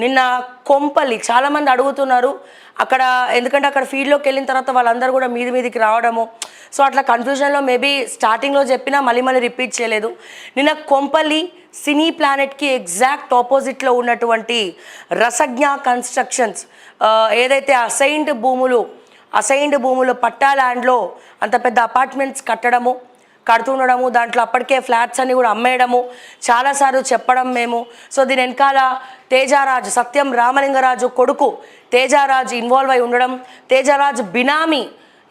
నిన్న కొంపల్లి చాలామంది అడుగుతున్నారు అక్కడ, ఎందుకంటే అక్కడ ఫీల్డ్లోకి వెళ్ళిన తర్వాత వాళ్ళందరూ కూడా మీదికి రావడము, సో అట్లా కన్ఫ్యూజన్లో మేబీ స్టార్టింగ్లో చెప్పినా మళ్ళీ రిపీట్ చేయలేదు. నిన్న కొంపల్లి సినీ ప్లానెట్కి ఎగ్జాక్ట్ ఆపోజిట్లో ఉన్నటువంటి రసజ్ఞ కన్స్ట్రక్షన్స్ ఏదైతే అసైన్డ్ భూములు పట్టా ల్యాండ్లో అంత పెద్ద అపార్ట్మెంట్స్ కడుతుండడము, దాంట్లో అప్పటికే ఫ్లాట్స్ అన్ని కూడా అమ్మేయడము, చాలాసార్లు చెప్పడం మేము. సో దీని వెనకాల తేజారాజు, సత్యం రామలింగరాజు కొడుకు తేజారాజు ఇన్వాల్వ్ అయి ఉండడం, తేజారాజు బినామీ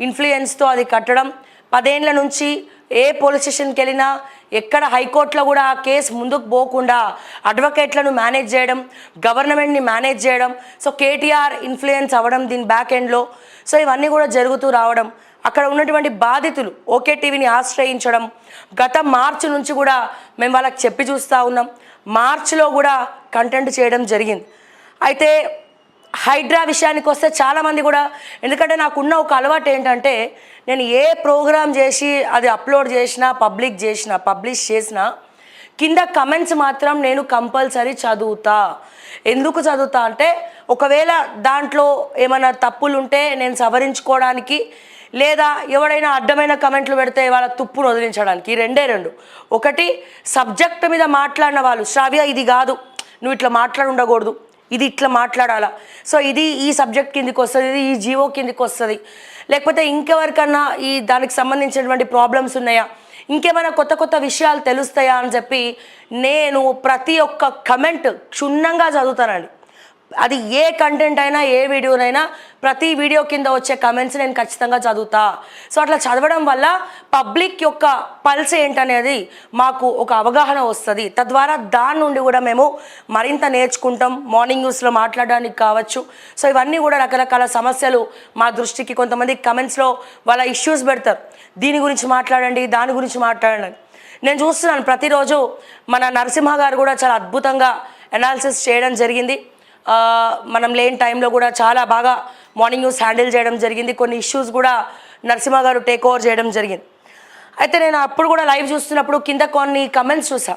ఇన్ఫ్లుయెన్స్తో అది కట్టడం, 10 ఏళ్ల నుంచి ఏ పోలీస్ స్టేషన్కి వెళ్ళినా ఎక్కడ హైకోర్టులో కూడా ఆ కేసు ముందుకు పోకుండా అడ్వకేట్లను మేనేజ్ చేయడం, గవర్నమెంట్ని మేనేజ్ చేయడం, సో కేటీఆర్ ఇన్ఫ్లుయెన్స్ అవ్వడం దీని బ్యాక్ ఎండ్లో. సో ఇవన్నీ కూడా జరుగుతూ రావడం, అక్కడ ఉన్నటువంటి బాధితులు ఓకే టీవీని ఆశ్రయించడం, గత మార్చి నుంచి కూడా మేము వాళ్ళకి చెప్పి చూస్తూ ఉన్నాం, మార్చిలో కూడా కంటెంట్ చేయడం జరిగింది. అయితే హైడ్రా విషయానికి వస్తే చాలామంది కూడా, ఎందుకంటే నాకున్న ఒక అలవాటు ఏంటంటే నేను ఏ ప్రోగ్రామ్ చేసి అది అప్లోడ్ చేసినా పబ్లిష్ చేసినా కింద కమెంట్స్ మాత్రం నేను కంపల్సరీ చదువుతా. ఎందుకు చదువుతా అంటే ఒకవేళ దాంట్లో ఏమైనా తప్పులు ఉంటే నేను సవరించుకోవడానికి, లేదా ఎవడైనా అడ్డమైన కమెంట్లు పెడితే వాళ్ళ తుప్పును వదిలించడానికి. ఈ రెండు. ఒకటి, సబ్జెక్ట్ మీద మాట్లాడిన వాళ్ళు శ్రావ్య ఇది కాదు, నువ్వు ఇట్లా ఉండకూడదు, ఇది ఇట్లా మాట్లాడాలా, సో ఇది ఈ సబ్జెక్ట్ కిందికి వస్తుంది, ఇది ఈ జీవో కిందికి వస్తుంది, లేకపోతే ఇంకెవరికన్నా ఈ దానికి సంబంధించినటువంటి ప్రాబ్లమ్స్ ఉన్నాయా, ఇంకేమైనా కొత్త విషయాలు తెలుస్తాయా అని చెప్పి నేను ప్రతి ఒక్క కమెంట్ క్షుణ్ణంగా చదువుతానండి. అది ఏ కంటెంట్ అయినా ఏ వీడియోనైనా ప్రతి వీడియో కింద వచ్చే కమెంట్స్ నేను ఖచ్చితంగా చదువుతా. సో అట్లా చదవడం వల్ల పబ్లిక్ యొక్క పల్స్ ఏంటనేది మాకు ఒక అవగాహన వస్తుంది. తద్వారా దాని నుండి కూడా మేము మరింత నేర్చుకుంటాం. మార్నింగ్ న్యూస్లో మాట్లాడడానికి కావచ్చు, సో ఇవన్నీ కూడా రకరకాల సమస్యలు మా దృష్టికి కొంతమంది కమెంట్స్లో వాళ్ళ ఇష్యూస్ పెడతారు, దీని గురించి మాట్లాడండి, దాని గురించి మాట్లాడండి. నేను చూస్తున్నాను ప్రతిరోజు మన నరసింహ గారు కూడా చాలా అద్భుతంగా అనాలిసిస్ చేయడం జరిగింది. మనం లేని టైంలో కూడా చాలా బాగా మార్నింగ్ న్యూస్ హ్యాండిల్ చేయడం జరిగింది. కొన్ని ఇష్యూస్ కూడా నరసింహ గారు టేక్ ఓవర్ చేయడం జరిగింది. అయితే నేను అప్పుడు కూడా లైవ్ చూస్తున్నప్పుడు కింద కొన్ని కమెంట్స్ చూసా.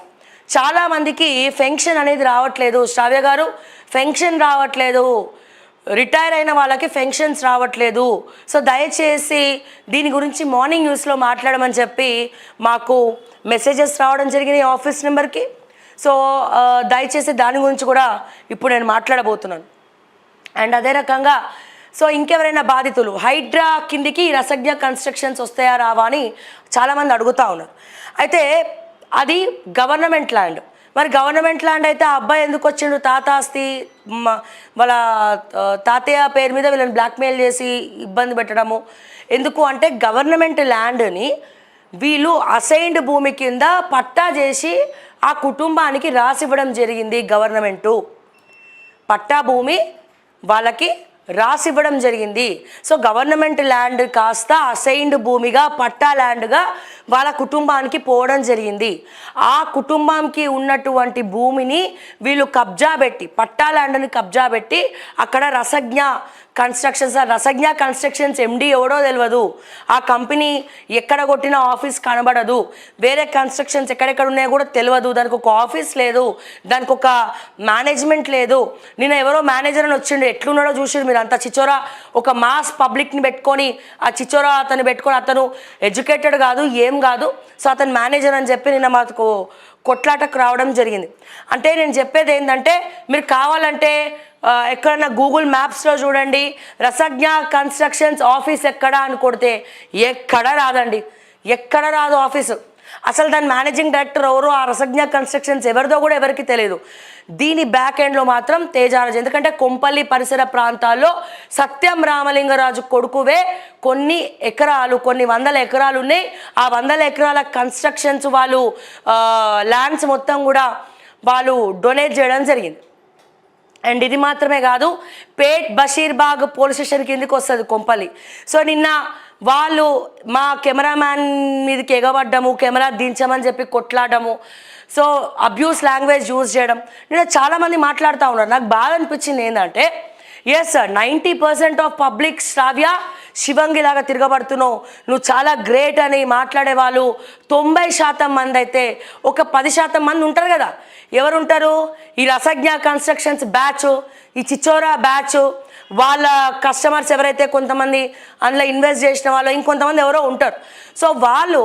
చాలామందికి ఫెన్షన్ అనేది రావట్లేదు, శ్రావ్య గారు ఫెన్షన్ రావట్లేదు, రిటైర్ అయిన వాళ్ళకి ఫెన్షన్స్ రావట్లేదు, సో దయచేసి దీని గురించి మార్నింగ్ న్యూస్లో మాట్లాడమని చెప్పి మాకు మెసేజెస్ రావడం జరిగినాయి ఆఫీస్ నెంబర్కి. సో దయచేసి దాని గురించి కూడా ఇప్పుడు నేను మాట్లాడబోతున్నాను. అండ్ అదే రకంగా సో ఇంకెవరైనా బాధితులు హైడ్రా కిందికి రసజ్ఞ కన్స్ట్రక్షన్స్ వస్తాయా రావా అని చాలామంది అడుగుతూ ఉన్నారు. అయితే అది గవర్నమెంట్ ల్యాండ్, మరి గవర్నమెంట్ ల్యాండ్ అయితే ఆ అబ్బాయి ఎందుకు వచ్చిండు, తాతాస్తి వాళ్ళ తాతయ్య పేరు మీద వీళ్ళని బ్లాక్మెయిల్ చేసి ఇబ్బంది పెట్టడము ఎందుకు అంటే, గవర్నమెంట్ ల్యాండ్ని వీళ్ళు అసైన్డ్ భూమి కింద పట్టా చేసి ఆ కుటుంబానికి రాసివ్వడం జరిగింది. గవర్నమెంటు పట్టా భూమి వాళ్ళకి రాసివ్వడం జరిగింది. సో గవర్నమెంట్ ల్యాండ్ కాస్త అసైన్డ్ భూమిగా పట్టా ల్యాండ్గా వాళ్ళ కుటుంబానికి పోవడం జరిగింది. ఆ కుటుంబంకి ఉన్నటువంటి భూమిని వీళ్ళు కబ్జా పెట్టి, పట్టా ల్యాండ్ని కబ్జా పెట్టి అక్కడ రసజ్ఞ కన్స్ట్రక్షన్స్ ఎండి ఎవడో తెలియదు, ఆ కంపెనీ ఎక్కడ కొట్టిన ఆఫీస్ కనబడదు, వేరే కన్స్ట్రక్షన్స్ ఎక్కడెక్కడ ఉన్నాయో కూడా తెలియదు, దానికి ఒక ఆఫీస్ లేదు, దానికి ఒక మేనేజ్మెంట్ లేదు. నేను ఎవరో మేనేజర్ అని వచ్చిండు, ఎట్లున్నాడో చూసిండు మీరు, అంత చిచోరా ఒక మాస్ పబ్లిక్ని పెట్టుకొని ఆ చిచోరా అతను పెట్టుకొని, అతను ఎడ్యుకేటెడ్ కాదు ఏం కాదు, సో అతను మేనేజర్ అని చెప్పి నిన్న మాకు కొట్లాటకు రావడం జరిగింది. అంటే నేను చెప్పేది ఏంటంటే, మీరు కావాలంటే ఎక్కడన్నా గూగుల్ మ్యాప్స్లో చూడండి, రసజ్ఞ కన్స్ట్రక్షన్స్ ఆఫీస్ ఎక్కడా అని కొడితే ఎక్కడ రాదండి, ఎక్కడ రాదు ఆఫీసు. అసలు దాని మేనేజింగ్ డైరెక్టర్ ఎవరో, ఆ రసజ్ఞ కన్స్ట్రక్షన్స్ ఎవరిదో కూడా ఎవరికి తెలియదు. దీని బ్యాక్ ఎండ్లో మాత్రం తేజారాజు, ఎందుకంటే కొంపల్లి పరిసర ప్రాంతాల్లో సత్యం రామలింగరాజు కొడుకువే కొన్ని ఎకరాలు, కొన్ని 100 ఎకరాలు ఉన్నాయి. ఆ 100 ఎకరాల కన్స్ట్రక్షన్స్ వాళ్ళు ల్యాండ్స్ మొత్తం కూడా వాళ్ళు డొనేట్ చేయడం జరిగింది. అండ్ ఇది మాత్రమే కాదు, పేట్ బషీర్బాగ్ పోలీస్ స్టేషన్ కిందకి వస్తుంది కొంపల్లి. సో నిన్న వాళ్ళు మా కెమెరామ్యాన్ మీదకి ఎగబడ్డము, కెమెరా దించమని చెప్పి కొట్లాడము, సో అబ్యూస్ లాంగ్వేజ్ యూజ్ చేయడం, నేను చాలామంది మాట్లాడుతూ ఉన్నారు. నాకు బాగా అనిపించింది ఏంటంటే, ఎస్ 90% ఆఫ్ పబ్లిక్ శ్రావ్య శివంగిలాగా తిరగబడుతున్నావు, నువ్వు చాలా గ్రేట్ అని మాట్లాడే వాళ్ళు 90% మంది అయితే ఒక 10% మంది ఉంటారు కదా. ఎవరు ఉంటారు? ఈ రసజ్ఞ కన్స్ట్రక్షన్స్ బ్యాచ్, ఈ చిచ్చోరా బ్యాచ్, వాళ్ళ కస్టమర్స్ ఎవరైతే కొంతమంది అందులో ఇన్వెస్ట్ చేసిన వాళ్ళు ఇంకొంతమంది ఎవరో ఉంటారు. సో వాళ్ళు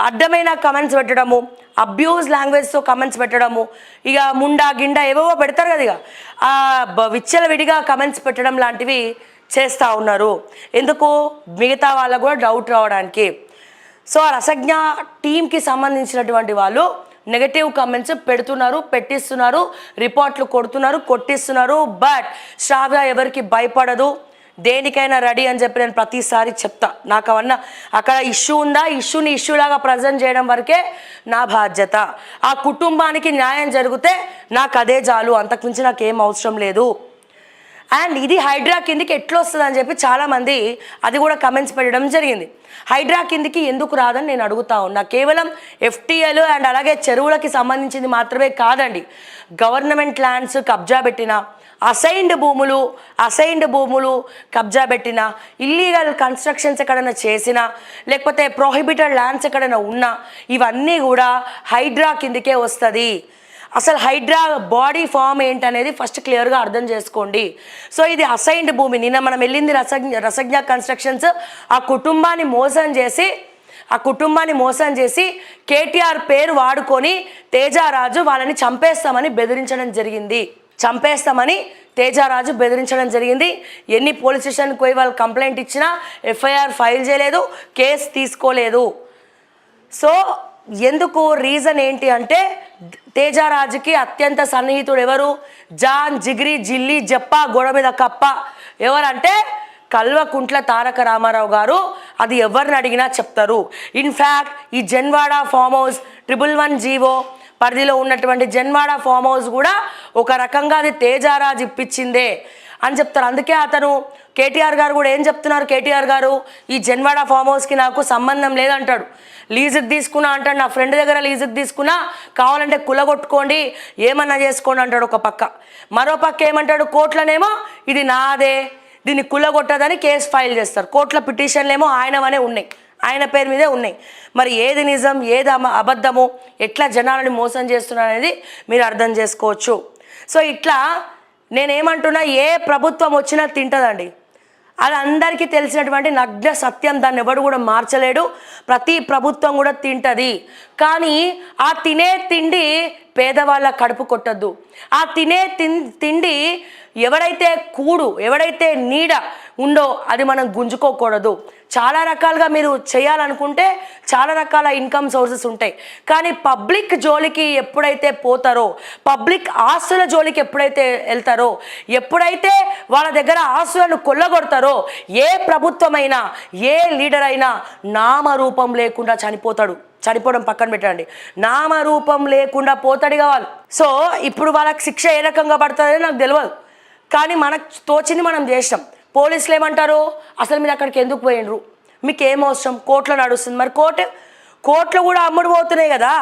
అడ్డమైన కమెంట్స్ పెట్టడము, అబ్యూజ్ లాంగ్వేజ్తో కమెంట్స్ పెట్టడము, ఇక ముండా గిండా ఏవేవో పెడతారు కదా, ఇక విచ్చలవిడిగా కమెంట్స్ పెట్టడం లాంటివి చేస్తూ ఉన్నారు. ఎందుకు? మిగతా వాళ్ళకు కూడా డౌట్ రావడానికి. సో ఆ రసజ్ఞ టీంకి సంబంధించినటువంటి వాళ్ళు నెగటివ్ కమెంట్స్ పెడుతున్నారు, పెట్టిస్తున్నారు, రిపోర్ట్లు కొడుతున్నారు, కొట్టిస్తున్నారు. బట్ శ్రావ్య ఎవరికి భయపడదు, దేనికైనా రెడీ అని చెప్పి నేను ప్రతిసారి చెప్తా. నాకు అవన్నా అక్కడ ఇష్యూ ఉందా, ఇష్యూని ఇష్యూలాగా ప్రజెంట్ చేయడం వరకే నా బాధ్యత. ఆ కుటుంబానికి న్యాయం జరిగితే నాకు అదే చాలు, అంతకుమించి నాకు ఏం అవసరం లేదు. అండ్ ఇది హైడ్రా కిందికి ఎట్లా వస్తుంది అని చెప్పి చాలామంది అది కూడా కమెంట్స్ పెట్టడం జరిగింది. హైడ్రా కిందికి ఎందుకు రాదని నేను అడుగుతా ఉన్నా. కేవలం ఎఫ్టీఎల్ అండ్ అలాగే చెరువులకి సంబంధించింది మాత్రమే కాదండి. గవర్నమెంట్ ల్యాండ్స్ కబ్జా పెట్టిన, అసైన్డ్ భూములు కబ్జా పెట్టిన, ఇల్లీగల్ కన్స్ట్రక్షన్స్ ఎక్కడైనా చేసినా, లేకపోతే ప్రొహిబిటెడ్ ల్యాండ్స్ ఎక్కడైనా ఉన్నా, ఇవన్నీ కూడా హైడ్రా కిందికే వస్తుంది. అసలు హైడ్రా బాడీ ఫామ్ ఏంటనేది ఫస్ట్ క్లియర్గా అర్థం చేసుకోండి. సో ఇది అసైన్డ్ భూమి. నిన్న మనం వెళ్ళింది రసజ్ఞ కన్స్ట్రక్షన్స్. ఆ కుటుంబాన్ని మోసం చేసి కేటీఆర్ పేరు వాడుకొని తేజారాజు వాళ్ళని చంపేస్తామని బెదిరించడం జరిగింది. ఎన్ని పోలీస్ స్టేషన్కి పోయి వాళ్ళు కంప్లైంట్ ఇచ్చినా ఎఫ్ఐఆర్ ఫైల్ చేయలేదు, కేసు తీసుకోలేదు. సో ఎందుకు? రీజన్ ఏంటి అంటే తేజారాజుకి అత్యంత సన్నిహితుడు ఎవరు? జాన్, జిగిరి, జిల్లి, జప్ప, గోడ మీద కప్ప. ఎవరంటే కల్వకుంట్ల తారక రామారావు గారు. అది ఎవరిని అడిగినా చెప్తారు. ఇన్ఫ్యాక్ట్ ఈ జన్వాడ ఫామ్ హౌస్ 111 జీవో పరిధిలో ఉన్నటువంటి జన్వాడ ఫామ్ హౌస్ కూడా ఒక రకంగా అది తేజారాజు ఇప్పించిందే అని చెప్తారు. అందుకే అతను కేటీఆర్ గారు కూడా ఏం చెప్తున్నారు? కేటీఆర్ గారు ఈ జన్వాడ ఫామ్ హౌస్కి నాకు సంబంధం లేదంటాడు. లీజుకి తీసుకున్నా అంటాడు, నా ఫ్రెండ్ దగ్గర లీజుకి తీసుకున్నా, కావాలంటే కులగొట్టుకోండి, ఏమన్నా చేసుకోండి అంటాడు ఒక పక్క. మరో పక్క ఏమంటాడు? కోర్టులనేమో ఇది నాదే, దీన్ని కులగొట్టదని కేసు ఫైల్ చేస్తారు. కోర్టుల పిటిషన్లేమో ఆయన పేరు మీదే ఉన్నాయి. మరి ఏది నిజం, ఏది అబద్ధము, ఎట్లా జనాలని మోసం చేస్తున్నారు అనేది మీరు అర్థం చేసుకోవచ్చు. సో ఇట్లా నేనేమంటున్నా, ఏ ప్రభుత్వం వచ్చినా తింటుందండి. అది అందరికీ తెలిసినటువంటి నగ్న సత్యం. దాన్ని ఎవడు కూడా మార్చలేడు. ప్రతి ప్రభుత్వం కూడా తింటుంది. కానీ ఆ తినే తిండి పేదవాళ్ళ కడుపు కొట్టద్దు. ఆ తినే తిండి ఎవడైతే నీడ ఉందో అది మనం గుంజుకోకూడదు. చాలా రకాలుగా మీరు చేయాలనుకుంటే చాలా రకాల ఇన్కమ్ సోర్సెస్ ఉంటాయి. కానీ పబ్లిక్ జోలికి ఎప్పుడైతే పోతారో, పబ్లిక్ ఆస్తుల జోలికి ఎప్పుడైతే వెళ్తారో, ఎప్పుడైతే వాళ్ళ దగ్గర ఆస్తులను కొల్లగొడతారో, ఏ ప్రభుత్వమైనా ఏ లీడర్ అయినా నామరూపం లేకుండా చనిపోవడం పక్కన పెట్టండి, నామరూపం లేకుండా పోతాడు కావాలి. సో ఇప్పుడు వాళ్ళకి శిక్ష ఏ రకంగా పడుతుందని నాకు తెలియదు. కానీ మనకు తోచింది మనం చేసినాం. పోలీసులు ఏమంటారు? అసలు మీరు అక్కడికి ఎందుకు పోయినరు, మీకు ఏం అవసరం, కోర్టులో నడుస్తుంది. మరి కోర్టులు కూడా అమ్ముడు పోతున్నాయి కదా.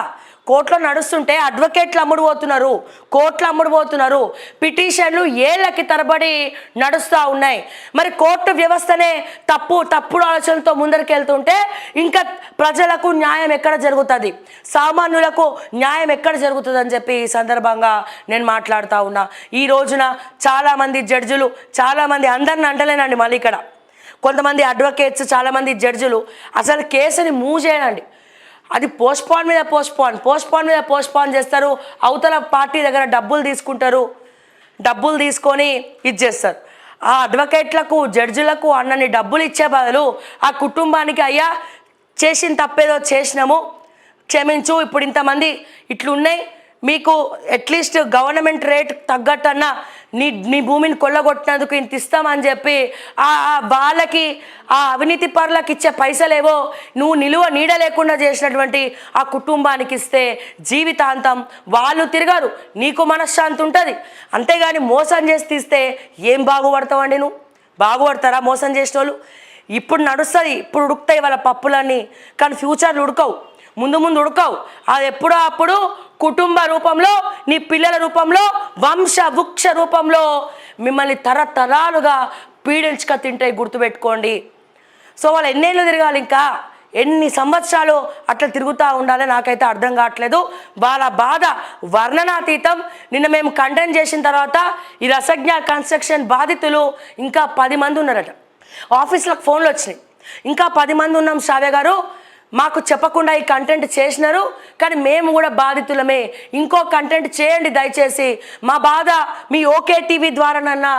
కోర్టులో నడుస్తుంటే అడ్వకేట్లు కోర్టులు అమ్ముడు పోతున్నారు. పిటిషన్లు ఏళ్ళకి తరబడి నడుస్తూ ఉన్నాయి. మరి కోర్టు వ్యవస్థనే తప్పుడు ఆలోచనలతో ముందరికి వెళ్తుంటే ఇంకా ప్రజలకు న్యాయం ఎక్కడ జరుగుతుంది, సామాన్యులకు న్యాయం ఎక్కడ జరుగుతుంది అని చెప్పి ఈ సందర్భంగా నేను మాట్లాడుతూ ఉన్నా. ఈ రోజున చాలామంది జడ్జిలు, చాలామంది, అందరిని అంటలేనండి, మళ్ళీ ఇక్కడ కొంతమంది అడ్వకేట్స్, చాలామంది జడ్జిలు అసలు కేసుని మూవ్ చేయండి, అది పోస్ట్పోన్ చేస్తారు. అవతల పార్టీ దగ్గర డబ్బులు తీసుకొని ఇచ్చేస్తారు. ఆ అడ్వకేట్లకు, జడ్జిలకు అన్నని డబ్బులు ఇచ్చే బదులు ఆ కుటుంబానికి, అయ్యా చేసిన తప్పేదో చేసినాము, క్షమించు, ఇప్పుడు ఇంతమంది ఇట్లున్నాయి, మీకు అట్లీస్ట్ గవర్నమెంట్ రేట్ తగ్గట్టన్నా నీ భూమిని కొల్లగొట్టినందుకు ఇంత ఇస్తామని చెప్పి వాళ్ళకి, ఆ అవినీతి పరులకు ఇచ్చే పైసలేవో నువ్వు నీడ లేకుండా చేసినటువంటి ఆ కుటుంబానికి ఇస్తే జీవితాంతం వాళ్ళు తిరగారు, నీకు మనశ్శాంతి ఉంటుంది. అంతేగాని మోసం చేసి తీస్తే ఏం బాగుపడతావండి? నువ్వు బాగుపడతారా మోసం చేసిన వాళ్ళు? ఇప్పుడు నడుస్తుంది, ఇప్పుడు ఉడుకుతాయి వాళ్ళ పప్పులన్నీ, కానీ ఫ్యూచర్లు ఉడకవు, ముందు ఉడకవు. అది ఎప్పుడో అప్పుడు కుటుంబ రూపంలో, నీ పిల్లల రూపంలో, వృక్ష రూపంలో మిమ్మల్ని తరతరాలుగా పీడించుక తింటాయి, గుర్తుపెట్టుకోండి. సో వాళ్ళు ఎన్నేళ్ళు తిరగాలి, ఇంకా ఎన్ని సంవత్సరాలు అట్లా తిరుగుతూ ఉండాలి, నాకైతే అర్థం కావట్లేదు. వాళ్ళ బాధ వర్ణనాతీతం. నిన్న మేము కండెమ్ చేసిన తర్వాత ఈ రసజ్ఞ కన్స్ట్రక్షన్ బాధితులు ఇంకా 10 మంది ఉన్నారట. ఆఫీస్లకు ఫోన్లు వచ్చినాయి, ఇంకా 10 మంది ఉన్నాం శ్రావ్య గారు, మాకు చెప్పకుండా ఈ కంటెంట్ చేసినారు, కానీ మేము కూడా బాధితులమే, ఇంకో కంటెంట్ చేయండి దయచేసి, మా బాధ మీ ఓకే టీవీ ద్వారానన్నా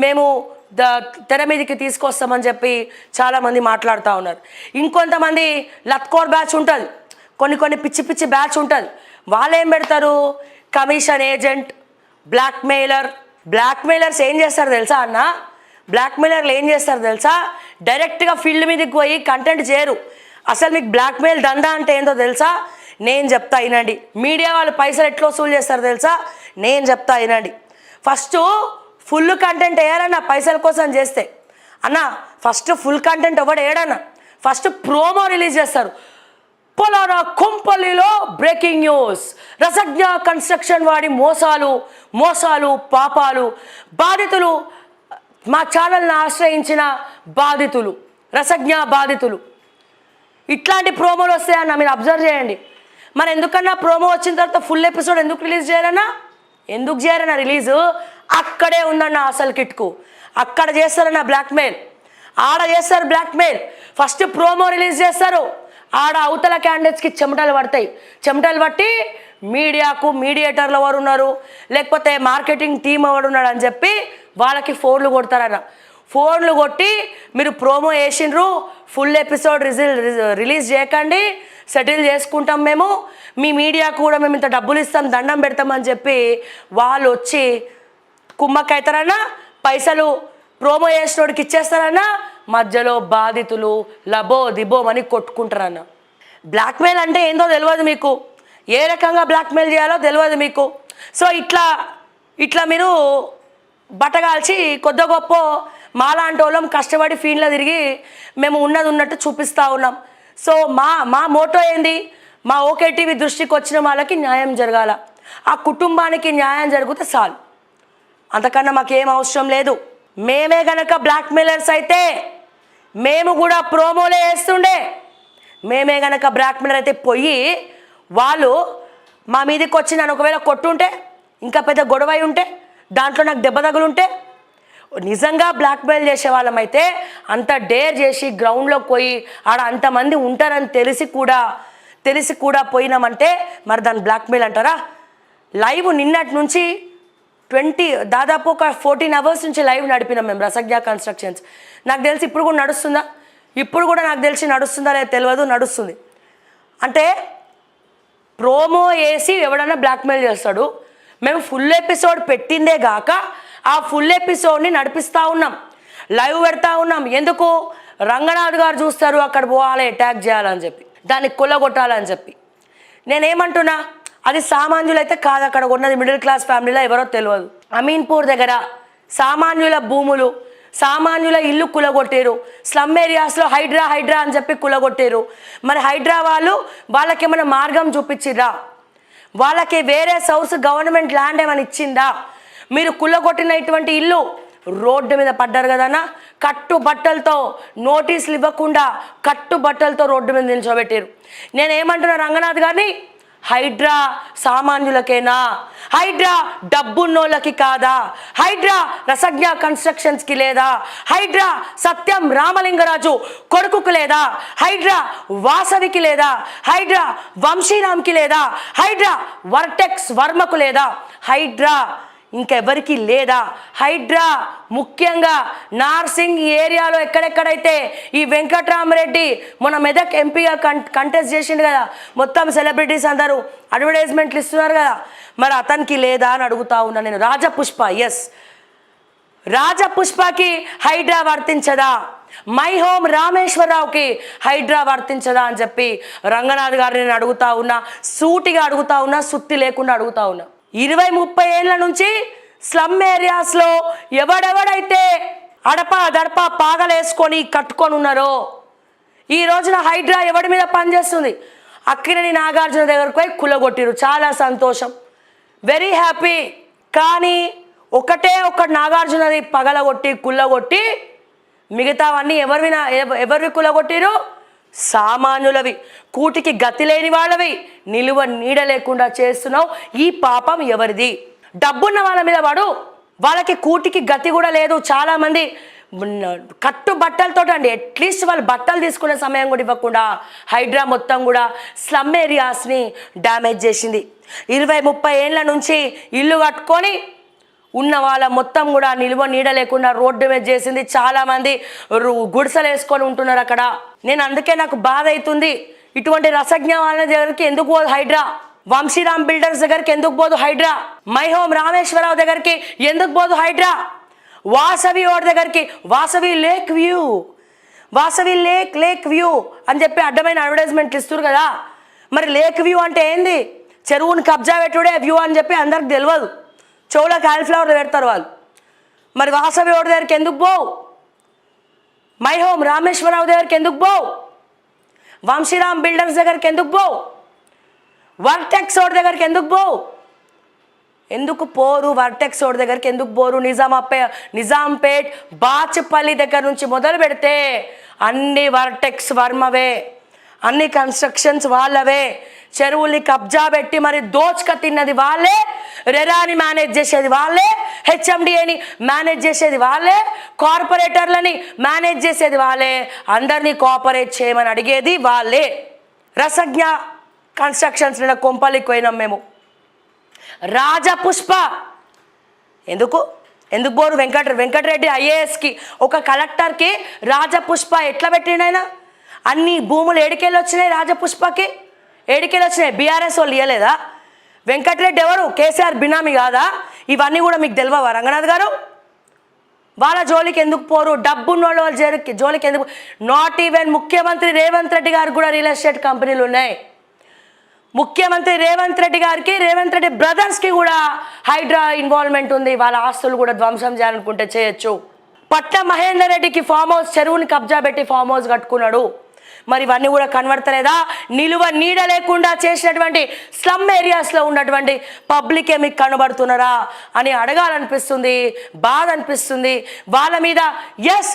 మేము తెర మీదకి తీసుకొస్తామని చెప్పి చాలామంది మాట్లాడుతూ ఉన్నారు. ఇంకొంతమంది లత్కోర్ బ్యాచ్ ఉంటుంది, కొన్ని పిచ్చి పిచ్చి బ్యాచ్ ఉంటుంది. వాళ్ళు ఏం పెడతారు, కమిషన్ ఏజెంట్, బ్లాక్మెయిలర్స్ ఏం చేస్తారు తెలుసా అన్న? బ్లాక్మెయిలర్లు ఏం చేస్తారు తెలుసా? డైరెక్ట్గా ఫీల్డ్ మీదకి పోయి కంటెంట్ చేయరు. అసలు మీకు బ్లాక్మెయిల్ దందా అంటే ఏందో తెలుసా? నేను చెప్తా వినండి. మీడియా వాళ్ళు పైసలు ఎట్లా వసూలు చేస్తారు తెలుసా? నేను చెప్తా వినండి. ఫస్ట్ ఫుల్ కంటెంట్ వేయాలన్నా పైసల కోసం చేస్తే అన్న, ఫస్ట్ ఫుల్ కంటెంట్ ఎవడు వేయడన్నా, ఫస్ట్ ప్రోమో రిలీజ్ చేస్తారు. పొలానా కొంపల్లిలో బ్రేకింగ్ న్యూస్, రసజ్ఞ కన్స్ట్రక్షన్ వాడి మోసాలు పాపాలు, బాధితులు, మా ఛానల్ని ఆశ్రయించిన బాధితులు, రసజ్ఞ బాధితులు, ఇట్లాంటి ప్రోమోలు వస్తాయన్న మీరు అబ్జర్వ్ చేయండి. మరి ఎందుకన్నా ప్రోమో వచ్చిన తర్వాత ఫుల్ ఎపిసోడ్ ఎందుకు రిలీజ్ చేయాలన్నా రిలీజు అక్కడే ఉందన్న అసలు కిట్కు. అక్కడ చేస్తారన్న బ్లాక్మెయిల్, ఆడ చేస్తారు బ్లాక్మెయిల్. ఫస్ట్ ప్రోమో రిలీజ్ చేస్తారు, ఆడ అవతల క్యాండిడేట్స్కి చెమటలు పట్టి మీడియాకు మీడియేటర్లు ఎవరు ఉన్నారు, లేకపోతే మార్కెటింగ్ టీం ఎవరు ఉన్నాడు అని చెప్పి వాళ్ళకి ఫోన్లు కొడతారన్న. ఫోన్లు కొట్టి మీరు ప్రోమో వేసిండ్రు, ఫుల్ ఎపిసోడ్ రిలీజ్ చేయకండి, సెటిల్ చేసుకుంటాం మేము, మీ మీడియాకు కూడా మేము ఇంత డబ్బులు ఇస్తాం, దండం పెడతామని చెప్పి వాళ్ళు వచ్చి కుమ్మక్కైతారన్నా, పైసలు ప్రోమో చేసినోడికి ఇచ్చేస్తారన్నా, మధ్యలో బాధితులు లబో దిబోమని కొట్టుకుంటారన్న. బ్లాక్మెయిల్ అంటే ఏందో తెలియదు మీకు, ఏ రకంగా బ్లాక్మెయిల్ చేయాలో తెలియదు మీకు. సో ఇట్లా మీరు బట్టగాల్చి కొద్ది గొప్ప మాలాంటి వాళ్ళం కష్టపడి ఫీల్డ్లో తిరిగి మేము ఉన్నట్టు చూపిస్తూ ఉన్నాం. సో మా మోటో ఏంది, మా ఓకే టీవీ దృష్టికి వచ్చిన వాళ్ళకి న్యాయం జరగాల, ఆ కుటుంబానికి న్యాయం జరిగితే చాలు, అంతకన్నా మాకేం అవసరం లేదు. మేమే గనక బ్లాక్మెయిలర్స్ అయితే మేము కూడా ప్రోమోలే వేస్తుండే. మేమే గనక బ్లాక్మెయిలర్ అయితే పోయి వాళ్ళు మా మీదకి వచ్చి నన్ను ఒకవేళ కొట్టుంటే, ఇంకా పెద్ద గొడవ ఉంటే, దాంట్లో నాకు దెబ్బ తగులుంటే, నిజంగా బ్లాక్మెయిల్ చేసే వాళ్ళమైతే అంత డేర్ చేసి గ్రౌండ్లోకి పోయి ఆడ అంతమంది ఉంటారని తెలిసి కూడా పోయినామంటే మరి దాన్ని బ్లాక్మెయిల్ అంటారా? లైవ్ నిన్నటి నుంచి దాదాపు ఒక 14 hours నుంచి లైవ్ నడిపినాం మేము రసజ్ఞ కన్స్ట్రక్షన్స్. నాకు తెలిసి ఇప్పుడు కూడా నడుస్తుందా? ఇప్పుడు కూడా నాకు తెలిసి నడుస్తుందా లేదా తెలియదు, నడుస్తుంది. అంటే ప్రోమో వేసి ఎవడన్నా బ్లాక్మెయిల్ చేస్తాడు. మేము ఫుల్ ఎపిసోడ్ పెట్టిందే గాక ఆ ఫుల్ ఎపిసోడ్ని నడిపిస్తూ ఉన్నాం, లైవ్ పెడతా ఉన్నాం. ఎందుకు? రంగనాథ్ గారు చూస్తారు, అక్కడ పోవాలి, అటాక్ చేయాలని చెప్పి, దాన్ని కొల్లగొట్టాలని చెప్పి. నేనేమంటున్నా, అది సామాన్యులైతే కాదు, అక్కడ ఉన్నది మిడిల్ క్లాస్ ఫ్యామిలీలో ఎవరో తెలియదు. అమీన్పూర్ దగ్గర సామాన్యుల భూములు, సామాన్యుల ఇల్లు కులగొట్టారు. స్లమ్ ఏరియాస్లో హైడ్రా అని చెప్పి కులగొట్టారు. మరి హైడ్రా వాళ్ళకి ఏమైనా మార్గం చూపించిర్రా? వాళ్ళకి వేరే సోర్స్ గవర్నమెంట్ ల్యాండ్ ఏమైనా ఇచ్చిందా? మీరు కులగొట్టినటువంటి ఇల్లు రోడ్డు మీద పడ్డారు కదన్నా, కట్టుబట్టలతో నోటీసులు ఇవ్వకుండా కట్టుబట్టలతో రోడ్డు మీద నిల్చోబెట్టారు. నేనేమంటున్నా రంగనాథ్ గారిని, హైడ్రా సామాన్యులకేనా? హైడ్రా డబ్బున్నోళ్ళకి కాదా? హైడ్రా రసజ్ఞ కన్స్ట్రక్షన్స్కి లేదా? హైడ్రా సత్యం రామలింగరాజు కొడుకుకి లేదా? హైడ్రా వాసవికి లేదా? హైడ్రా వంశీరామ్కి లేదా? హైడ్రా వర్టెక్స్ వర్మకు లేదా? హైడ్రా ఇంకెవరికి లేదా? హైడ్రా ముఖ్యంగా నార్సింగ్ ఏరియాలో ఎక్కడెక్కడైతే ఈ వెంకట్రామరెడ్డి మన మెదక్ ఎంపీగా కంటెస్ట్ చేసిండు కదా, మొత్తం సెలబ్రిటీస్ అందరూ అడ్వర్టైజ్మెంట్లు ఇస్తున్నారు కదా, మరి అతనికి లేదా అని అడుగుతా ఉన్నా నేను. రాజపుష్ప, ఎస్, రాజపుష్పకి హైడ్రా వర్తించదా? మై హోమ్ రామేశ్వరరావుకి హైడ్రా వర్తించదా అని చెప్పి రంగనాథ్ గారిని నేను అడుగుతా ఉన్నా, సూటిగా అడుగుతా ఉన్నా, సుత్తి లేకుండా అడుగుతా ఉన్నా. 20-30 ఏళ్ళ నుంచి స్లమ్ ఏరియాస్లో ఎవడెవడైతే దడప పాగలేసుకొని కట్టుకొని ఉన్నారో, ఈ రోజున హైడ్రా ఎవడి మీద పనిచేస్తుంది? అక్కినేని నాగార్జున దగ్గరకు పోయి కులగొట్టిరు, చాలా సంతోషం, వెరీ హ్యాపీ. కానీ ఒకటే నాగార్జునది పగలగొట్టి కుల్లగొట్టి మిగతావన్నీ ఎవరివి కూలగొట్టిరు? సామాన్యులవి, కూటికి గతి లేని వాళ్ళవి, నిలువ నీడ లేకుండా చేస్తున్నావు. ఈ పాపం ఎవరిది? డబ్బున్న వాళ్ళ మీద పడు, వాళ్ళకి కూటికి గతి కూడా లేదు. చాలామంది కట్టు బట్టలతో అండి, అట్లీస్ట్ వాళ్ళు బట్టలు తీసుకునే సమయం కూడా ఇవ్వకుండా హైడ్రా మొత్తం కూడా స్లమ్ ఏరియాస్ని డ్యామేజ్ చేసింది. 20-30 ఏళ్ళ నుంచి ఇల్లు కట్టుకొని ఉన్న వాళ్ళ మొత్తం కూడా నిలువ నీడ లేకుండా రోడ్డు మీద చేసింది. చాలామంది గుడిసెలు వేసుకొని ఉంటున్నారు అక్కడ. నేను అందుకే నాకు బాధ అవుతుంది, ఇటువంటి రసజ్ఞ వాళ్ళ దగ్గరికి ఎందుకు పోదు హైడ్రా? వంశీరామ్ బిల్డర్స్ దగ్గరికి ఎందుకు పోదు హైడ్రా? మై హోమ్ రామేశ్వరరావు దగ్గరికి ఎందుకు పోదు హైడ్రా? వాసవి ఓడి దగ్గరికి, Vasavi lake view, Vasavi lake view అని చెప్పి అడ్డమైన అడ్వర్టైజ్మెంట్లు ఇస్తారు కదా. మరి లేక్ వ్యూ అంటే ఏంది? చెరువుని కబ్జా పెట్టుడే వ్యూ అని చెప్పి అందరికి తెలియదు, చెవులో కాలిఫ్లవర్లు పెడతారు వాళ్ళు. మరి వాసవి ఓడి దగ్గరికి ఎందుకు పోవు? మై హోమ్ రామేశ్వరరావు దగ్గరికి ఎందుకు పోవు? వంశీరామ్ బిల్డర్స్ దగ్గరికి ఎందుకు పోవు? వర్టెక్స్ ఓడి దగ్గరికి ఎందుకు పోవు? ఎందుకు పోరు? వర్టెక్స్ ఓడి దగ్గరికి ఎందుకు పోరు? నిజాంపేట్ బాచపల్లి దగ్గర నుంచి మొదలు పెడితే అన్ని వర్టెక్స్ వర్మవే, అన్ని కన్స్ట్రక్షన్స్ వాళ్ళవే. చెరువుల్ని కబ్జా పెట్టి మరి దోచుక తిన్నది వాళ్ళే, రెరాని మేనేజ్ చేసేది వాళ్ళే, హెచ్ఎండిఏని మేనేజ్ చేసేది వాళ్ళే, కార్పొరేటర్లని మేనేజ్ చేసేది వాళ్ళే, అందరినీ కోఆపరేట్ చేయమని అడిగేది వాళ్ళే. రసజ్ఞ కన్స్ట్రక్షన్స్ నిన్న కొంపల్లికి పోయినాం మేము. రాజపుష్ప ఎందుకు పోరు? వెంకటరెడ్డి ఐఏఎస్కి, ఒక కలెక్టర్కి రాజపుష్ప ఎట్లా పెట్టిండు? అన్ని భూములు ఏడికెళ్ళి వచ్చినాయి రాజపుష్పకి? ఏడికెళ్ళి వచ్చినాయి? బీఆర్ఎస్ వాళ్ళు ఇవ్వలేదా? వెంకటరెడ్డి ఎవరు? కేసీఆర్ బినామీ కాదా? ఇవన్నీ కూడా మీకు తెలియవా రంగనాథ్ గారు? వాళ్ళ జోలికి ఎందుకు పోరు? డబ్బున్న వాళ్ళ జోలికి ఎందుకు? నాట్ ఈవెన్ ముఖ్యమంత్రి రేవంత్ రెడ్డి గారికి కూడా రియల్ ఎస్టేట్ కంపెనీలు ఉన్నాయి. ముఖ్యమంత్రి రేవంత్ రెడ్డి గారికి, రేవంత్ రెడ్డి బ్రదర్స్కి కూడా హైడ్రా ఇన్వాల్వ్మెంట్ ఉంది. వాళ్ళ ఆస్తులు కూడా ధ్వంసం చేయాలనుకుంటే చేయొచ్చు. పట్ల మహేందర్ రెడ్డికి ఫామ్ హౌస్, చెరువుని కబ్జా పెట్టి ఫామ్ హౌస్ కట్టుకున్నాడు. మరి ఇవన్నీ కూడా కనబడతలేదా? నిలువ నీడ లేకుండా చేసినటువంటి స్లమ్ ఏరియాస్లో ఉన్నటువంటి పబ్లికే మీకు కనబడుతున్నారా అని అడగాలనిపిస్తుంది, బాధ అనిపిస్తుంది వాళ్ళ మీద. ఎస్,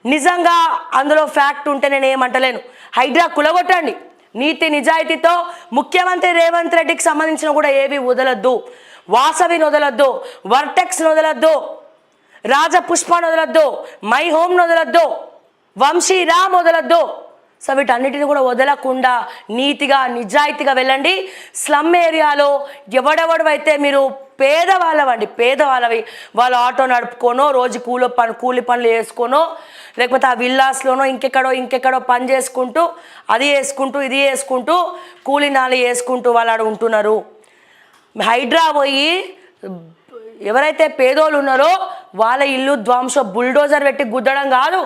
నిజంగా అందులో ఫ్యాక్ట్ ఉంటే నేను ఏమంటలేను. హైడ్రా కులగొట్టండి, నీతి నిజాయితీతో ముఖ్యమంత్రి రేవంత్ రెడ్డికి సంబంధించిన కూడా ఏవి వదలొద్దు. వాసవిని వదలొద్దు, వర్టెక్స్ని వదలొద్దు, రాజపుష్పను వదలొద్దు, మై హోమ్ను వదలొద్దు, వంశీరామ్ వదలొద్దు. సో వీటన్నిటిని కూడా వదలకుండా నీతిగా నిజాయితీగా వెళ్ళండి. స్లమ్ ఏరియాలో ఎవడెవడవైతే మీరు పేదవాళ్ళవి, వాళ్ళ ఆటో నడుపుకోనో, రోజు కూలి పనులు వేసుకోనో, లేకపోతే ఆ విల్లాస్లోనో ఇంకెక్కడో పని చేసుకుంటూ, అది వేసుకుంటూ ఇది వేసుకుంటూ, కూలినాలు వేసుకుంటూ వాళ్ళు ఉంటున్నారు. హైడ్రా పోయి ఎవరైతే పేదోళ్ళు ఉన్నారో వాళ్ళ ఇల్లు ధ్వంసం, బుల్డోజర్ పెట్టి గుద్దడం కాదు,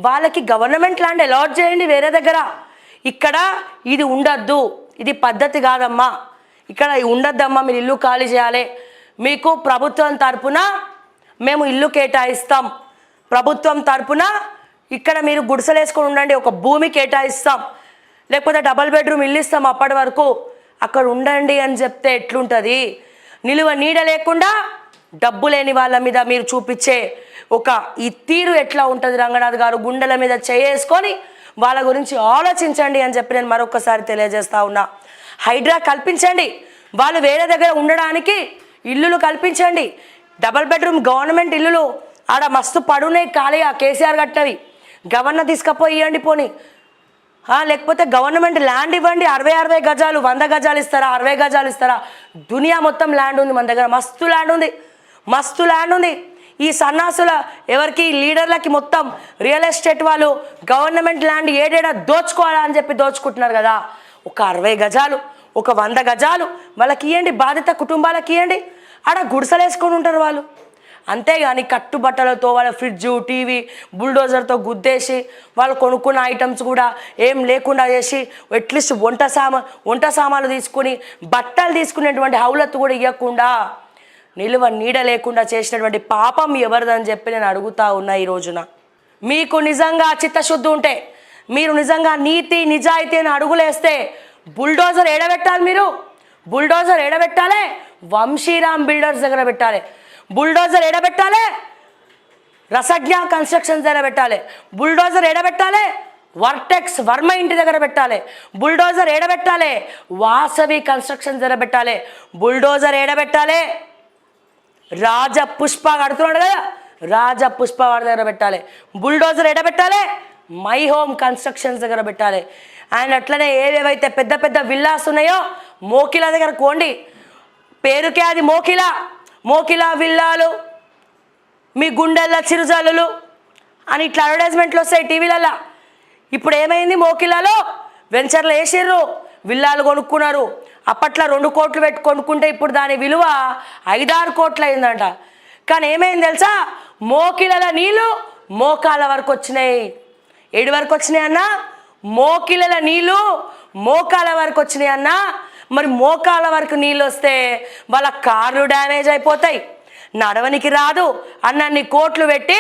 వాళ్ళకి గవర్నమెంట్ ల్యాండ్ అలాట్ చేయండి వేరే దగ్గర. ఇక్కడ ఇది ఉండద్దు, ఇది పద్ధతి కాదమ్మా, ఇక్కడ ఉండద్దమ్మా, మీరు ఇల్లు ఖాళీ చేయాలి. మీకు ప్రభుత్వం తరపున మేము ఇల్లు కేటాయిస్తాం, ప్రభుత్వం తరపున ఇక్కడ మీరు గుడిసెలు వేసుకొని ఉండండి, ఒక భూమి కేటాయిస్తాం, లేకపోతే డబల్ బెడ్రూమ్ ఇల్లు ఇస్తాం, అప్పటి వరకు అక్కడ ఉండండి అని చెప్తే ఎట్లుంటుంది? నిలువ నీడ లేకుండా డబ్బు లేని వాళ్ళ మీద మీరు చూపించే ఒక ఈ తీరు ఎట్లా ఉంటుంది? రంగనాథ్ గారు గుండెల మీద చేసుకొని వాళ్ళ గురించి ఆలోచించండి అని చెప్పి నేను మరొకసారి తెలియజేస్తా ఉన్నా. హైడ్రా కల్పించండి, వాళ్ళు వేరే దగ్గర ఉండడానికి ఇల్లులు కల్పించండి. డబల్ బెడ్రూమ్ గవర్నమెంట్ ఇల్లులు ఆడ మస్తు పడున్నాయి ఖాళీ, ఆ కేసీఆర్ కట్టవి, గవర్నర్ తీసుకపోయి ఇవ్వండి పోనీ. లేకపోతే గవర్నమెంట్ ల్యాండ్ ఇవ్వండి, 60 గజాలు, 100 గజాలు ఇస్తారా, 60 గజాలు ఇస్తారా? దునియా మొత్తం ల్యాండ్ ఉంది మన దగ్గర, మస్తు ల్యాండ్ ఉంది. ఈ సన్నాసుల ఎవరికి లీడర్లకి మొత్తం రియల్ ఎస్టేట్ వాళ్ళు గవర్నమెంట్ ల్యాండ్ ఏడేడా దోచుకోవాలా అని చెప్పి దోచుకుంటున్నారు కదా. ఒక 60 గజాలు, ఒక 100 గజాలు వాళ్ళకి ఇవ్వండి, బాధిత కుటుంబాలకి ఇవ్వండి, ఆడ గుడిసెలు వేసుకొని ఉంటారు వాళ్ళు. అంతేగాని కట్టుబట్టలతో వాళ్ళ ఫ్రిడ్జ్, టీవీ బుల్డోజర్తో గుద్దేసి వాళ్ళు కొనుక్కున్న ఐటమ్స్ కూడా ఏం లేకుండా చేసి, అట్లీస్ట్ వంట సామాన్లు తీసుకుని, బట్టలు తీసుకునేటువంటి హౌలత్తు కూడా ఇవ్వకుండా నిలువ నీడ లేకుండా చేసినటువంటి పాపం ఎవరిదని చెప్పి నేను అడుగుతా ఉన్నా ఈ రోజున. మీకు నిజంగా చిత్తశుద్ధి ఉంటే, మీరు నిజంగా నీతి నిజాయితీ అని అడుగులేస్తే బుల్డోజర్ ఏడబెట్టాలి. మీరు బుల్డోజర్ ఏడబెట్టాలి, వంశీరామ్ బిల్డర్స్ దగ్గర పెట్టాలి. బుల్డోజర్ ఏడబెట్టాలి, రసజ్ఞ కన్స్ట్రక్షన్స్ దగ్గర పెట్టాలి. బుల్డోజర్ ఎడబెట్టాలి, వర్టెక్స్ వర్మ ఇంటి దగ్గర పెట్టాలి. బుల్డోజర్ ఏడబెట్టాలి, వాసవి కన్స్ట్రక్షన్స్ దగ్గర పెట్టాలి. బుల్డోజర్ ఏడబెట్టాలి, రాజపుష్ప కడుతున్నాడు కదా, రాజపుష్ప వాడి దగ్గర పెట్టాలి. బుల్డోజర్ ఎడబెట్టాలి, మై హోమ్ కన్స్ట్రక్షన్స్ దగ్గర పెట్టాలి. అండ్ అట్లనే ఏవేవైతే పెద్ద పెద్ద విల్లాస్ ఉన్నాయో మోకిలా దగ్గర కోండి. పేరుకే అది మోకిలా, మోకిలా విల్లాలు, మీ గుండెల్లో చిరుజల్లులు అని ఇట్లా అడ్వర్టైజ్మెంట్లు వస్తాయి టీవీలలో. ఇప్పుడు ఏమైంది, మోకిలాలో వెంచర్లు వేసిర్రు, విల్లాలు కొనుక్కున్నారు. అప్పట్లో 2 కోట్లు పెట్టి కొనుక్కుంటే ఇప్పుడు దాని విలువ 5-6 కోట్లు అయిందంట. కానీ ఏమైంది తెలుసా, మోకిలల నీళ్ళు మోకాల వరకు వచ్చినాయి. ఏడు వరకు వచ్చినాయి అన్న, మోకిలల నీళ్ళు మోకాల వరకు వచ్చినాయి అన్న. మరి మోకాల వరకు నీళ్ళు వస్తే వాళ్ళ కార్లు డ్యామేజ్ అయిపోతాయి, నడవనికి రాదు. అన్నన్ని కోట్లు పెట్టి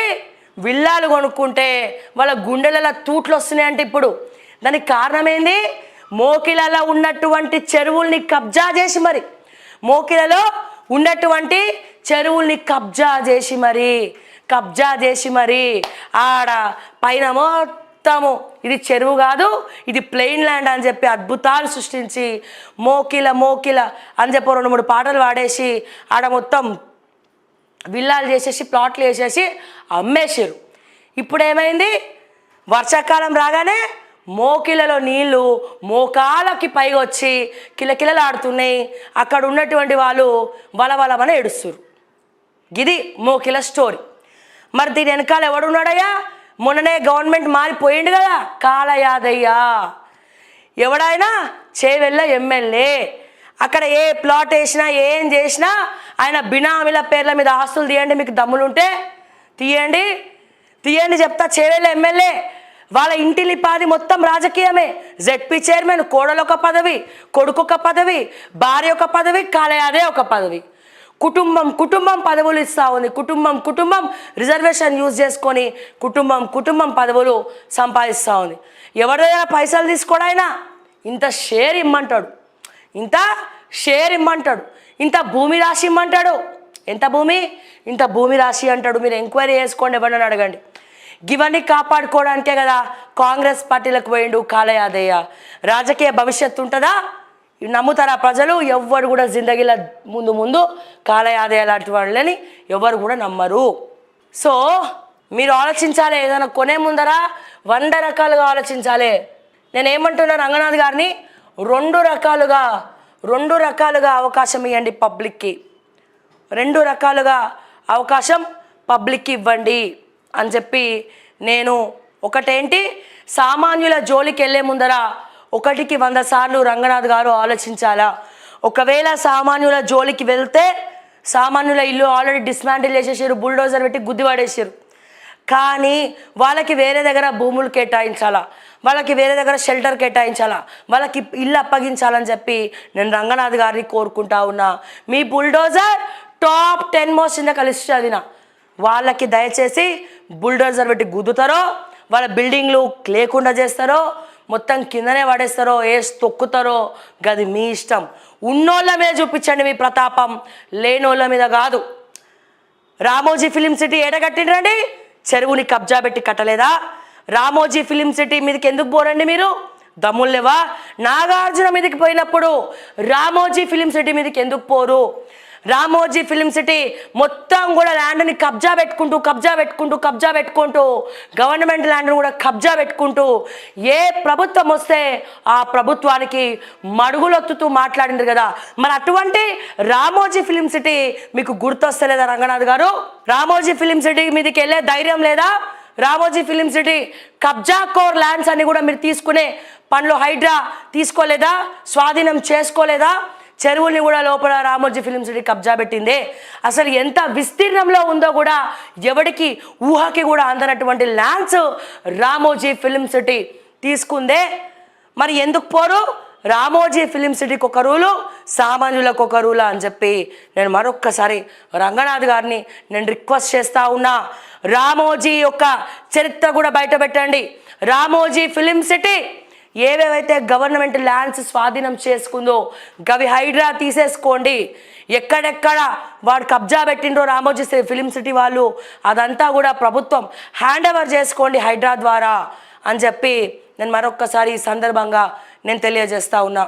విల్లాలు కొనుక్కుంటే వాళ్ళ గుండెలలో తూట్లు వస్తున్నాయి. అంటే ఇప్పుడు దానికి కారణం ఏంది, మోకిలలో ఉన్నటువంటి చెరువుల్ని కబ్జా చేసి మరి, మోకిలలో ఉన్నటువంటి చెరువుల్ని కబ్జా చేసి మరి ఆడ పైన మొత్తము ఇది చెరువు కాదు, ఇది ప్లెయిన్ ల్యాండ్ అని చెప్పి అద్భుతాలు సృష్టించి మోకిల అని చెప్పి 2-3 పాటలు పాడేసి ఆడ మొత్తం విల్లాలు చేసేసి ప్లాట్లు వేసేసి అమ్మేసారు. ఇప్పుడు ఏమైంది, వర్షాకాలం రాగానే మోకిలలో నీళ్ళు మోకాలకి పైగా వచ్చి కిలకిలలాడుతున్నాయి. అక్కడ ఉన్నటువంటి వాళ్ళు వలవలమని ఏడుస్తారు. ఇది మోకిల స్టోరీ. మరి దీని వెనకాల ఎవడున్నాడయ్యా, మొన్ననే గవర్నమెంట్ మారిపోయిండు కదా, కాళ యాదయ్య. ఎవడైనా చేవెళ్ళ ఎమ్మెల్యే. అక్కడ ఏ ప్లాట్ వేసినా ఏం చేసినా ఆయన బినామీల పేర్ల మీద ఆస్తులు తీయండి, మీకు దమ్ములుంటే తీయండి చెప్తా. చేవెళ్ళ ఎమ్మెల్యే వాళ్ళ ఇంటిలిపాది మొత్తం రాజకీయమే. జెడ్పీ చైర్మన్ కోడలొక పదవి, కొడుకొక పదవి, భార్య ఒక పదవి, కాళయాదే ఒక పదవి. కుటుంబం పదవులు ఇస్తూ ఉంది. కుటుంబం రిజర్వేషన్ యూజ్ చేసుకొని కుటుంబం పదవులు సంపాదిస్తూ ఉంది. ఎవరైనా పైసలు తీసుకోడాయినా ఇంత షేర్ ఇమ్మంటాడు, ఇంత భూమి రాసి ఇమ్మంటాడు. ఎంత భూమి, ఇంత భూమి రాసి అంటాడు. మీరు ఎంక్వైరీ చేసుకోండి, ఎవరన్నా అడగండి. ఇవన్నీ కాపాడుకోవడానికే కదా కాంగ్రెస్ పార్టీలకు పోయిండు కాళ యాదయ్య. రాజకీయ భవిష్యత్తు ఉంటుందా నమ్ముతారా ప్రజలు? ఎవ్వరు కూడా జిందగీలో ముందు కాళ యాదయ్య లాంటి వాళ్ళని ఎవరు కూడా నమ్మరు. సో మీరు ఆలోచించాలి, ఏదైనా కొనే ముందర 100 రకాలుగా ఆలోచించాలి. నేనేమంటున్నా రంగనాథ్ గారిని, 2 రకాలుగా అవకాశం ఇవ్వండి పబ్లిక్కి, 2 రకాలుగా అవకాశం పబ్లిక్కి ఇవ్వండి అని చెప్పి నేను. ఒకటేంటి, సామాన్యుల జోలికి వెళ్ళే ముందర 1కి 100 సార్లు రంగనాథ్ గారు ఆలోచించాలా. ఒకవేళ సామాన్యుల జోలికి వెళ్తే, సామాన్యుల ఇల్లు ఆల్రెడీ డిస్మాంటిల్ చేసేసారు, బుల్డోజర్ పెట్టి గుద్ది పడేసారు. కానీ వాళ్ళకి వేరే దగ్గర భూములు కేటాయించాలా, వాళ్ళకి వేరే దగ్గర షెల్టర్ కేటాయించాలా, వాళ్ళకి ఇల్లు అప్పగించాలని చెప్పి నేను రంగనాథ్ గారిని కోరుకుంటా ఉన్నా. మీ బుల్డోజర్ టాప్ 10 మోస్ట్ ఇందాక లిస్ట్ చదివిన వాళ్ళకి దయచేసి బుల్డోజర్ పెట్టి గుద్దుతారో, వాళ్ళ బిల్డింగ్లు లేకుండా చేస్తారో, మొత్తం కిందనే పడేస్తారో, తొక్కుతారో, గది మీ ఇష్టం. ఉన్నోళ్ళ మీద చూపించండి మీ ప్రతాపం, లేనోళ్ళ మీద కాదు. రామోజీ ఫిలిం సిటీ ఏడగట్టిండ్రండి, చెరువుని కబ్జా పెట్టి కట్టలేదా? రామోజీ ఫిలిం సిటీ మీదకి ఎందుకు పోరండి మీరు? దమ్ములు లేవా? నాగార్జున మీదకి పోయినప్పుడు రామోజీ ఫిలిం సిటీ మీదకి ఎందుకు పోరు? రామోజీ ఫిలిం సిటీ మొత్తం కూడా ల్యాండ్ని కబ్జా పెట్టుకుంటూ గవర్నమెంట్ ల్యాండ్ని కూడా కబ్జా పెట్టుకుంటూ ఏ ప్రభుత్వం వస్తే ఆ ప్రభుత్వానికి మడుగులొత్తుతూ మాట్లాడిండ్రు కదా. మరి అటువంటి రామోజీ ఫిలిం సిటీ మీకు గుర్తొస్తలేదా రంగనాథ్ గారు? రామోజీ ఫిలిం సిటీ మీదకి వెళ్ళే ధైర్యం లేదా? రామోజీ ఫిలిం సిటీ కబ్జా కోర్ ల్యాండ్స్ అన్ని కూడా మీరు తీసుకునే పనులు హైడ్రా తీసుకోలేదా? స్వాధీనం చేసుకోలేదా? చెరువుల్ని కూడా లోపల రామోజీ ఫిలిం సిటీ కబ్జా పెట్టిందే. అసలు ఎంత విస్తీర్ణంలో ఉందో కూడా ఎవరికి ఊహకి కూడా అందనటువంటి ల్యాండ్స్ రామోజీ ఫిలిం సిటీ తీసుకుందే. మరి ఎందుకు పోరు? రామోజీ ఫిలిం సిటీకి ఒక రూలు, సామాన్యులకు ఒక రూలా అని చెప్పి నేను మరొక్కసారి రంగనాథ్ గారిని నేను రిక్వెస్ట్ చేస్తూ ఉన్నా. రామోజీ యొక్క చరిత్ర కూడా బయట పెట్టండి. రామోజీ ఫిలిం సిటీ ఏవేవైతే గవర్నమెంట్ ల్యాండ్స్ స్వాధీనం చేసుకుందో గవి హైడ్రా తీసేసుకోండి. ఎక్కడెక్కడ వాడు కబ్జా పెట్టిండ్రో రామోజీ ఫిలిం సిటీ వాళ్ళు అదంతా కూడా ప్రభుత్వం హ్యాండ్ ఓవర్ చేసుకోండి హైడ్రా ద్వారా అని చెప్పి నేను మరొక్కసారి ఈ సందర్భంగా నేను తెలియజేస్తా ఉన్నా.